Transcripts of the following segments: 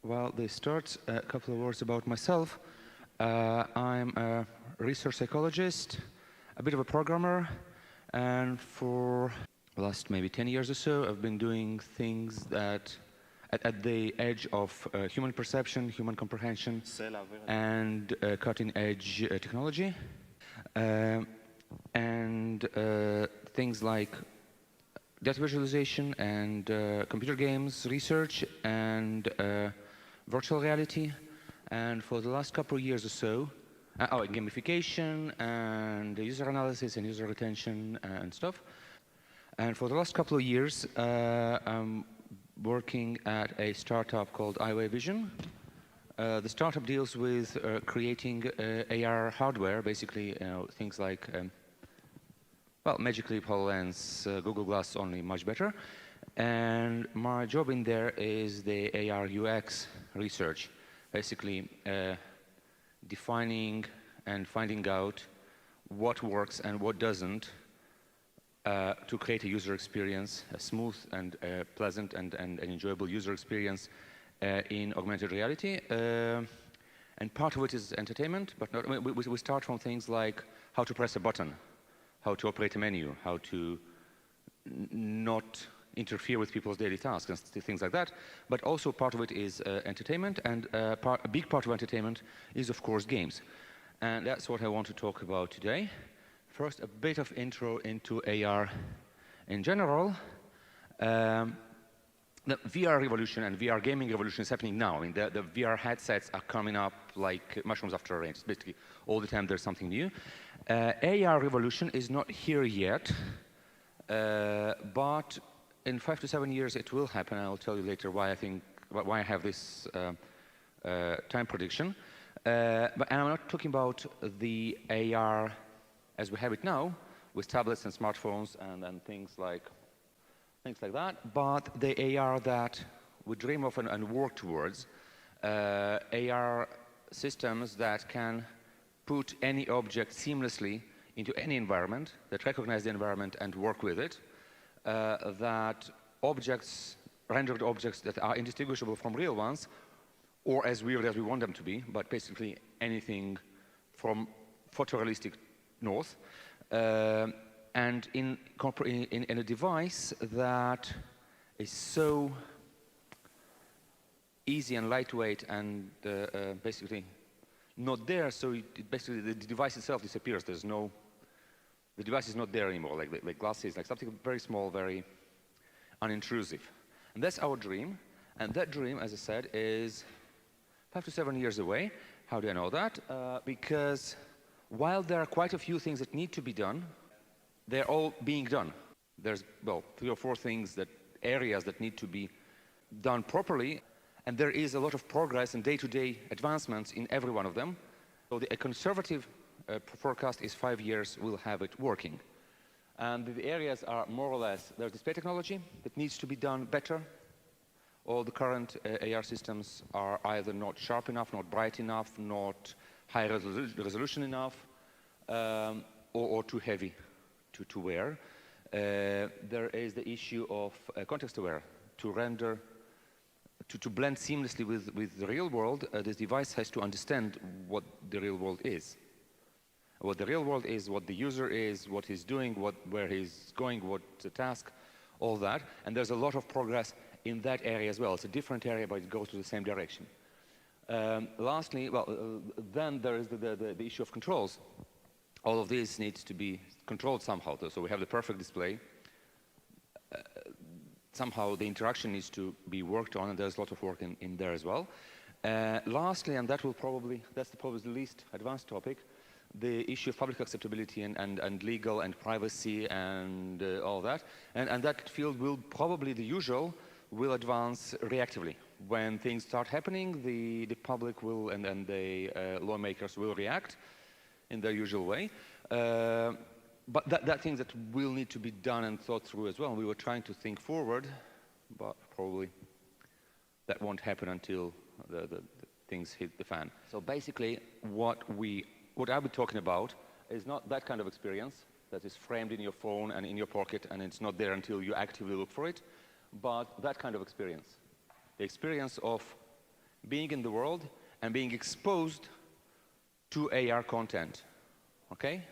Well, they start a couple of words about myself. I'm a research psychologist, a bit of a programmer, and for the last maybe 10 years or so, I've been doing things that at the edge of human perception, human comprehension, and cutting-edge technology. And things like data visualization and computer games research and virtual reality. And for the last couple of years or so, gamification and user analysis and user retention and stuff. And for the last couple of years, I'm working at a startup called iWay Vision. The startup deals with creating AR hardware, basically things like Magic Leap, HoloLens, Google Glass, only much better. And my job in there is the AR UX research, basically defining and finding out what works and what doesn't to create a user experience, a smooth and pleasant and enjoyable user experience in augmented reality. And part of it is entertainment, but not, we start from things like how to press a button, how to operate a menu, how to not interfere with people's daily tasks and things like that. But also part of it is entertainment, and a big part of entertainment is, of course, games. And that's what I want to talk about today. First, a bit of intro into AR in general. The VR revolution and VR gaming revolution is happening now. I mean, the VR headsets are coming up like mushrooms after rain. Basically, all the time there's something new. AR revolution is not here yet, but in 5 to 7 years it will happen. I'll tell you later why I have this time prediction. But I'm not talking about the AR as we have it now, with tablets and smartphones and things like that, but the AR that we dream of and work towards, AR systems that can put any object seamlessly into any environment, that recognize the environment and work with it, that rendered objects that are indistinguishable from real ones, or as real as we want them to be, but basically anything from photorealistic north, and in a device that is so easy and lightweight and basically not there, so basically the device itself disappears. The device is not there anymore, like glasses, like something very small, very unintrusive. And that's our dream. And that dream, as I said, is 5 to 7 years away. How do I know that? Because while there are quite a few things that need to be done, they're all being done. There's, 3 or 4 areas that need to be done properly, and there is a lot of progress and day-to-day advancements in every one of them. So a conservative forecast is 5 years we'll have it working. And the areas are more or less, there's display technology that needs to be done better. All the current AR systems are either not sharp enough, not bright enough, not high resolution enough, or too heavy to wear. There is the issue of context-aware. To render, to blend seamlessly with the real world, this device has to understand what the real world is. What the real world is, what the user is, what he's doing, where he's going, what's the task, all that. And there's a lot of progress in that area as well. It's a different area, but it goes to the same direction. Lastly, then there is the issue of controls. All of this needs to be controlled somehow. So we have the perfect display. Somehow the interaction needs to be worked on, and there's a lot of work in there as well. Lastly, and that's probably the least advanced topic, the issue of public acceptability and legal and privacy and all that. And that field will probably, the usual, will advance reactively. When things start happening, the public will and the lawmakers will react in their usual way. But that things that will need to be done and thought through as well. We were trying to think forward, but probably that won't happen until the things hit the fan. So basically, what I'll be talking about is not that kind of experience that is framed in your phone and in your pocket, and it's not there until you actively look for it, but that kind of experience. The experience of being in the world and being exposed to AR content, okay?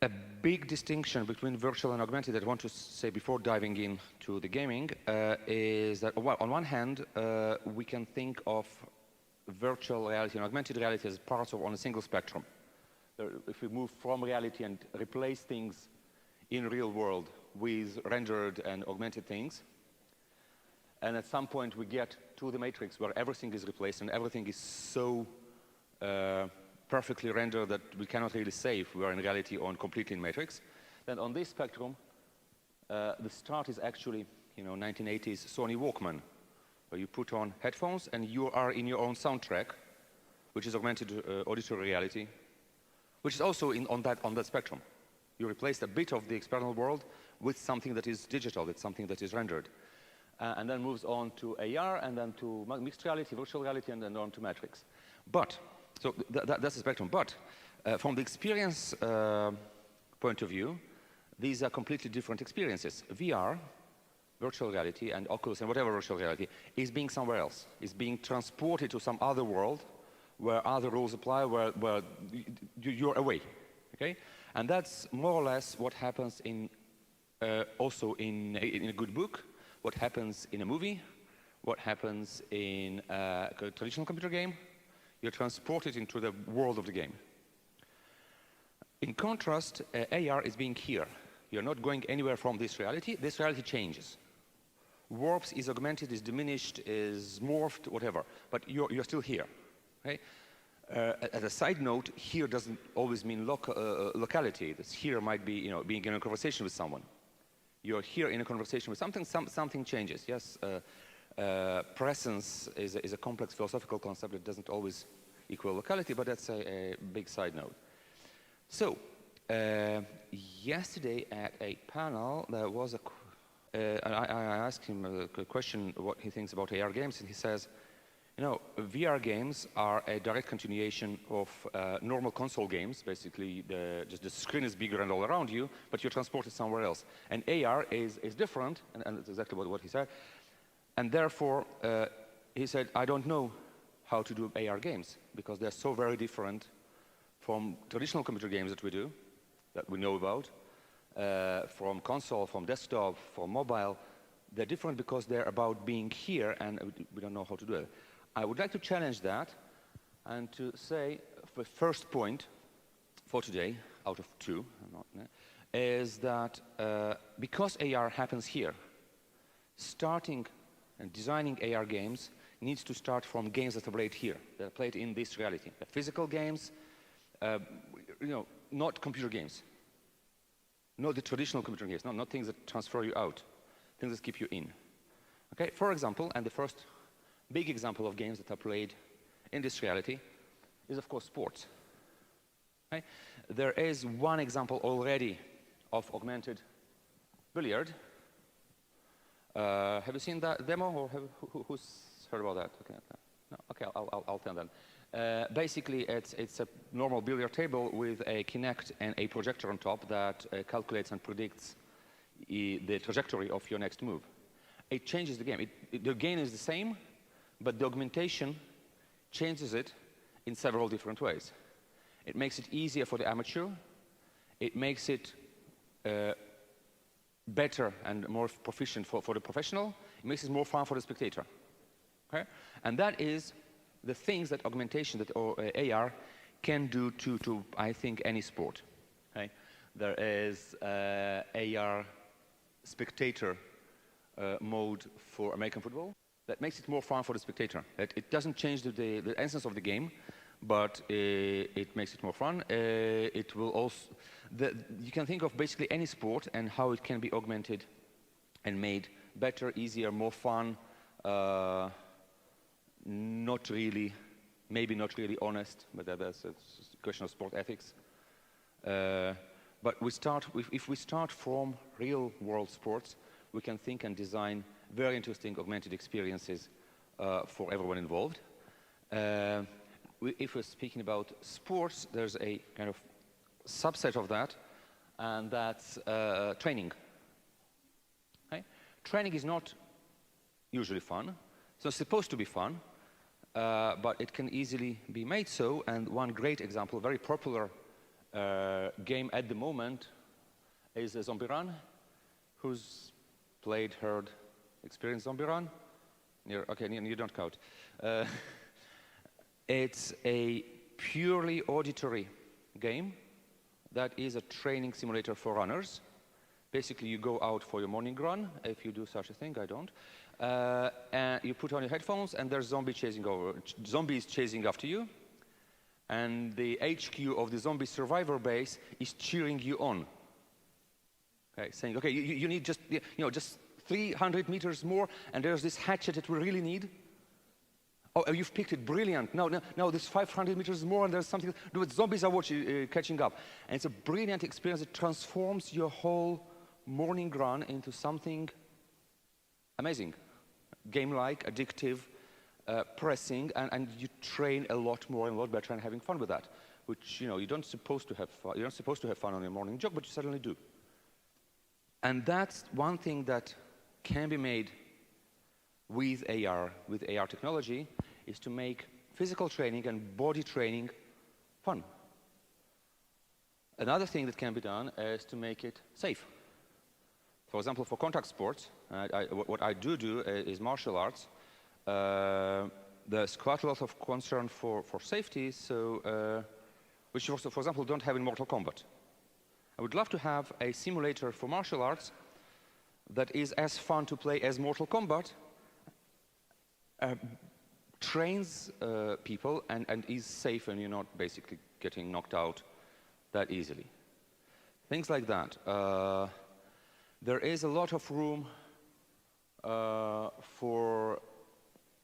A big distinction between virtual and augmented that I want to say before diving into the gaming is that, well, on one hand, we can think of virtual reality and augmented reality as parts of on a single spectrum. If we move from reality and replace things in real world with rendered and augmented things, and at some point we get to the matrix where everything is replaced and everything is so perfectly rendered that we cannot really say if we are in reality or completely in matrix, then on this spectrum, the start is actually, 1980s Sony Walkman, where you put on headphones and you are in your own soundtrack, which is augmented auditory reality, which is also on that spectrum. You replaced a bit of the external world with something that is digital, with something that is rendered. And then moves on to AR, and then to mixed reality, virtual reality, and then on to matrix. But, so that's the spectrum. But from the experience point of view, these are completely different experiences. VR, virtual reality, and Oculus, and whatever virtual reality, is being somewhere else. Is being transported to some other world where other rules apply, where you're away, okay? And that's more or less what happens in, also in a good book, what happens in a movie, what happens in a traditional computer game. You're transported into the world of the game. In contrast, AR is being here. You're not going anywhere from this reality. This reality changes. Warps, is augmented, is diminished, is morphed, whatever. But you're still here. Okay? As a side note, here doesn't always mean locality. This here might be, being in a conversation with someone. You're here in a conversation with something, something changes. Yes, presence is a complex philosophical concept that doesn't always equal locality, but that's a big side note. So, yesterday at a panel, there was I asked him a question, what he thinks about AR games, and he says, VR games are a direct continuation of normal console games. Basically, just the screen is bigger and all around you, but you're transported somewhere else. And AR is different, and that's exactly what he said. And therefore, he said, I don't know how to do AR games, because they're so very different from traditional computer games that we do, that we know about, from console, from desktop, from mobile. They're different because they're about being here, and we don't know how to do it. I would like to challenge that and to say the first point for today, out of two, is that because AR happens here, starting and designing AR games needs to start from games that are played here, that are played in this reality. The physical games, not computer games, not the traditional computer games, not things that transfer you out, things that keep you in. Okay, for example, and the first big example of games that are played in this reality is, of course, sports. Okay? There is one example already of augmented billiard. Have you seen that demo, or who's heard about that? Okay, no? Okay, I'll tell them. Basically, it's a normal billiard table with a Kinect and a projector on top that calculates and predicts the trajectory of your next move. It changes the game. The game is the same, but the augmentation changes it in several different ways. It makes it easier for the amateur. It makes it better and more proficient for the professional. It makes it more fun for the spectator. Okay? And that is the things that augmentation, or AR, can do to I think, any sport. Okay? There is AR spectator mode for American football. That makes it more fun for the spectator. It doesn't change the essence of the game, but it makes it more fun. It will also, you can think of basically any sport and how it can be augmented and made better, easier, more fun, not really, maybe not really honest, but that's a question of sport ethics. But if we start from real world sports, we can think and design very interesting augmented experiences for everyone involved. If we're speaking about sports, there's a kind of subset of that, and that's training. Okay? Training is not usually fun. It's not supposed to be fun. but it can easily be made so. And one great example, very popular game at the moment, is Zombie Run. Who's played, heard, experienced Zombie Run? Okay, you don't count. It's a purely auditory game that is a training simulator for runners. Basically, you go out for your morning run, if you do such a thing. I don't. And you put on your headphones, and there's zombies chasing after you. And the HQ of the zombie survivor base is cheering you on. Okay, saying, okay, you need just 300 meters more, and there's this hatchet that we really need. Oh, you've picked it, brilliant. No, there's 500 meters more, and there's something. Zombies are catching up. And it's a brilliant experience. It transforms your whole morning run into something amazing. Game-like, addictive, pressing, and you train a lot more and a lot better and having fun with that. Which, you don't supposed to have fun. You're not supposed to have fun on your morning jog, but you certainly do. And that's one thing that can be made with AR technology, is to make physical training and body training fun. Another thing that can be done is to make it safe. For example, for contact sports, what I do is martial arts. There's quite a lot of concern for safety, so which also, for example, don't have in Mortal Kombat. I would love to have a simulator for martial arts that is as fun to play as Mortal Kombat, trains people and is safe, and you're not basically getting knocked out that easily. Things like that. There is a lot of room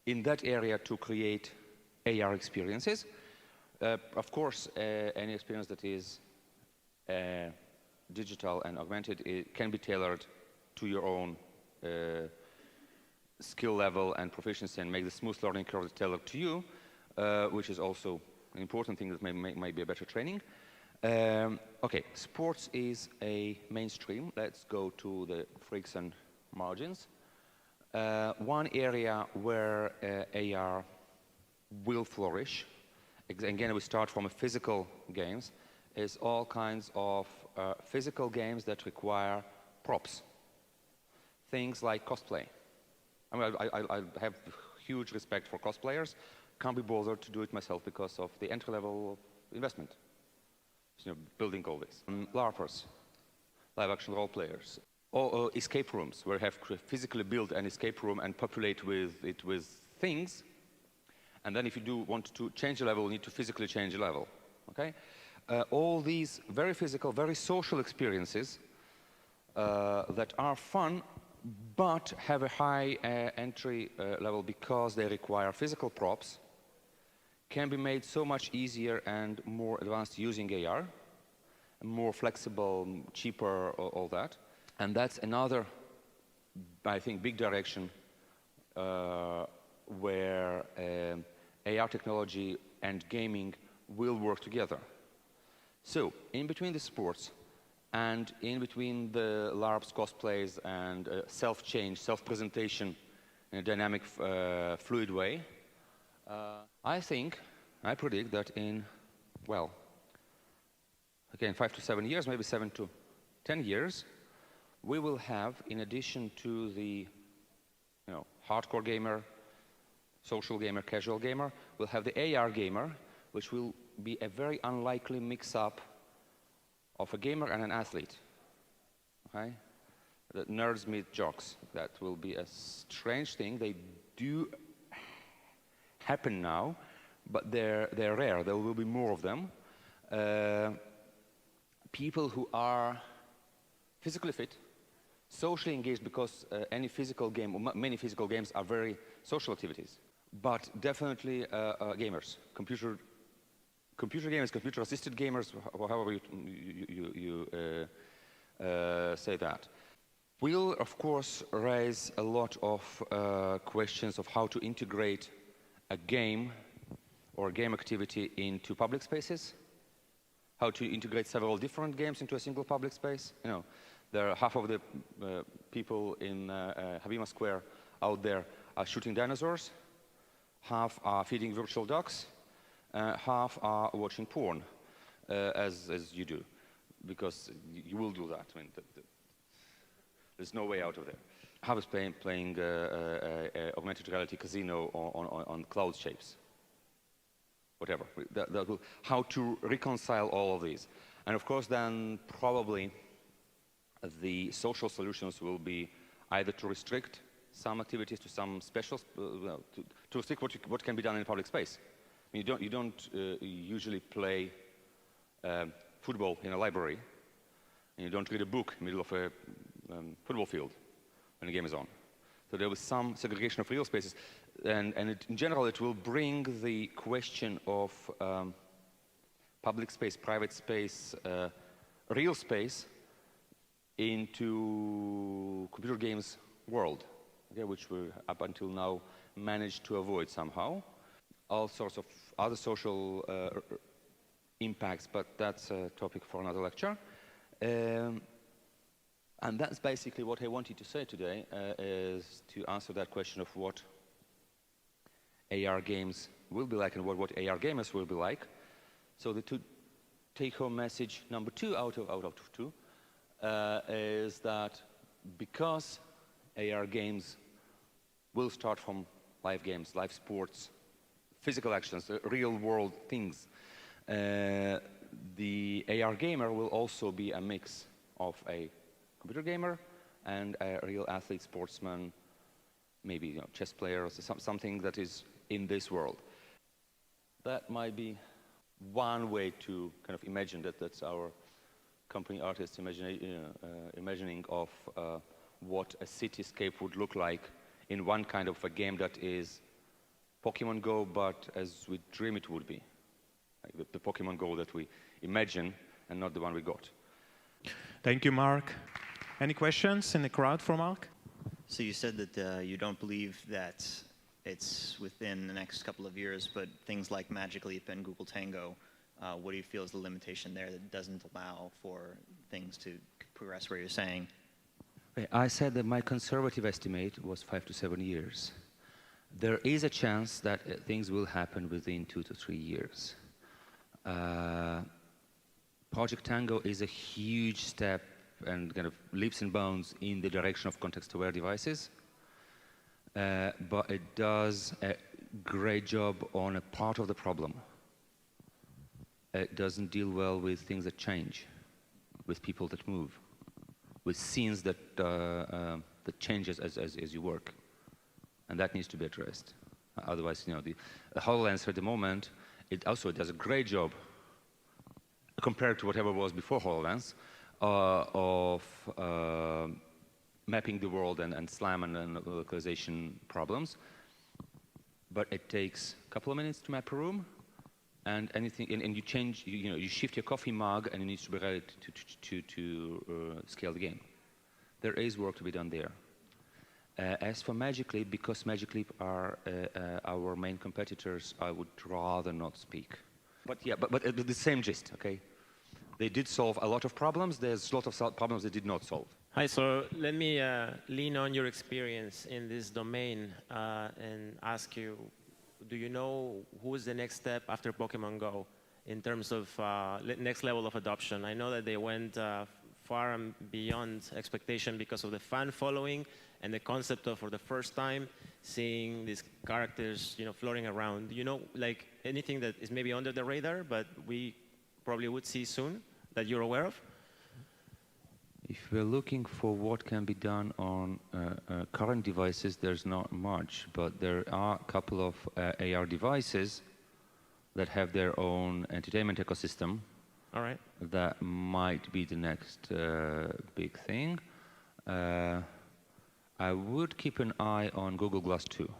in that area to create AR experiences. Of course, any experience that is digital and augmented, it can be tailored to your own skill level and proficiency, and make the smooth learning curve tailored to you, which is also an important thing that might be a better training. Okay, sports is a mainstream. Let's go to the freaks and margins. One area where AR will flourish, again, we start from physical games, is all kinds of physical games that require props. Things like cosplay. I mean, I have huge respect for cosplayers. Can't be bothered to do it myself because of the entry level of investment. Building all this. LARPers, live action role players. Or escape rooms, where you have to physically build an escape room and populate it with things. And then if you do want to change a level, you need to physically change a level. Okay? All these very physical, very social experiences that are fun, but have a high entry level because they require physical props, can be made so much easier and more advanced using AR, more flexible, cheaper, all that. And that's another, I think, big direction where AR technology and gaming will work together. So, in between the sports and in between the LARPs, cosplays, and self-change, self-presentation in a dynamic, fluid way, I predict that in, well, again, 5 to 7 years, maybe 7 to 10 years, we will have, in addition to the hardcore gamer, social gamer, casual gamer, we'll have the AR gamer, which will be a very unlikely mix-up of a gamer and an athlete. Okay? The nerds meet jocks. That will be a strange thing. They do happen now, but they're rare. There will be more of them. People who are physically fit, socially engaged, because any physical game, or many physical games are very social activities, but definitely gamers, computer gamers, computer-assisted gamers, however you say that. Will, of course, raise a lot of questions of how to integrate a game or a game activity into public spaces, how to integrate several different games into a single public space. There are half of the people in Habima Square out there are shooting dinosaurs. half are feeding virtual ducks, half are watching porn, as you do, because you will do that. I mean, there's no way out of there. Half is playing augmented reality casino on cloud shapes. Whatever. How to reconcile all of these. And of course, then probably the social solutions will be either to restrict some activities to some special, to restrict what can be done in public space. I mean, you don't usually play football in a library, and you don't read a book in the middle of a football field when the game is on. So there was some segregation of real spaces, and in general, it will bring the question of public space, private space, real space into computer games world, okay, which we up until now managed to avoid somehow. All sorts of other social impacts, but that's a topic for another lecture. And that's basically what I wanted to say today, is to answer that question of what AR games will be like and what AR gamers will be like. So the take-home message number 2 out of 2 is that because AR games will start from live games, live sports, physical actions, real-world things, the AR gamer will also be a mix of a computer gamer and a real athlete, sportsman, maybe chess player, or something that is in this world. That might be one way to kind of imagine that. That's our company artists imagining of what a cityscape would look like in one kind of a game that is Pokemon Go, but as we dream it would be. Like the Pokemon Go that we imagine and not the one we got. Thank you, Mark. Any questions in the crowd for Mark? So you said that you don't believe that it's within the next couple of years, but things like Magic Leap and Google Tango, what do you feel is the limitation there that doesn't allow for things to progress where you're saying? I said that my conservative estimate was 5 to 7 years. There is a chance that things will happen within 2 to 3 years. Project Tango is a huge step and kind of leaps and bounds in the direction of context-aware devices, but it does a great job on a part of the problem. It doesn't deal well with things that change, with people that move, with scenes that changes as you work, and that needs to be addressed. Otherwise, the HoloLens at the moment, it also does a great job compared to whatever was before HoloLens of mapping the world and SLAM and localization problems. But it takes a couple of minutes to map a room, and you change, you shift your coffee mug, and it needs to be ready to scale the game. There is work to be done there. As for Magic Leap, because Magic Leap are our main competitors, I would rather not speak. But yeah, but the same gist, okay? They did solve a lot of problems. There's a lot of problems they did not solve. Hi, so let me lean on your experience in this domain and ask you, do you know who is the next step after Pokemon Go in terms of next level of adoption? I know that they went far and beyond expectation because of the fan following and the concept of, for the first time, seeing these characters, floating around. Do you know, like, anything that is maybe under the radar, but we probably would see soon, that you're aware of? If we're looking for what can be done on current devices, there's not much, but there are a couple of AR devices that have their own entertainment ecosystem. All right. That might be the next big thing. I would keep an eye on Google Glass 2.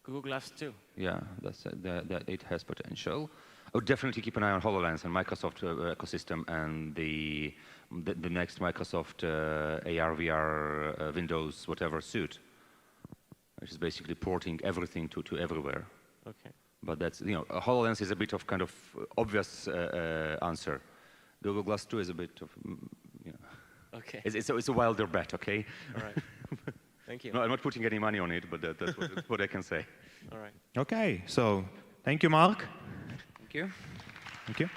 Google Glass 2? Yeah, that it has potential. I would definitely keep an eye on HoloLens and Microsoft ecosystem and the next Microsoft AR, VR, Windows, whatever suit, which is basically porting everything to everywhere. Okay. But that's, HoloLens is a bit of kind of obvious answer. Google Glass 2 is a bit of, Okay. It's a wilder bet, okay? All right. Thank you. No, I'm not putting any money on it, but that's what I can say. All right. Okay, so thank you, Mark. Thank you. Thank you.